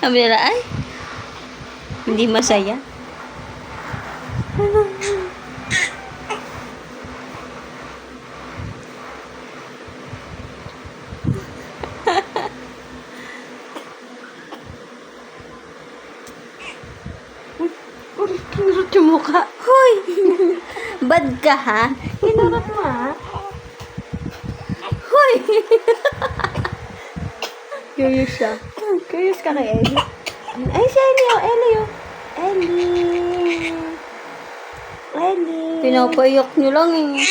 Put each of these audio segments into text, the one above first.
Sabi nila, ay, hindi masaya. Kinurot yung mukha. Hoy! Bad ka, ha? Kinurot mo, ha? Hoy! Curious siya. Curious ka kay Ellie. Ay, si Ellie, oh. Ellie, oh. Ellie. Ellie. Pinapaiyak nyo lang, eh.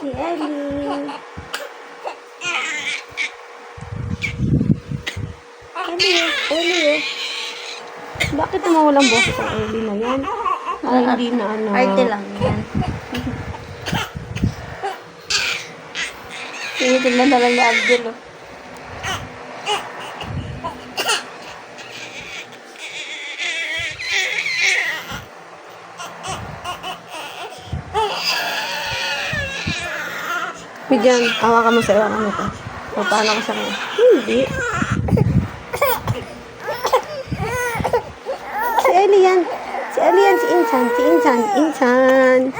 Si Ellie. Ellie. Bakit nawawalang boses ang Ellie na yan? Ay, hindi na ano. Arte lang yan. Tinitignan na lang ni Abdul, oh. Bigyan, hawakan mo sa iwan mo to. O, paano ka sa kanya? Hindi. Si Ellie yan. Si Insan.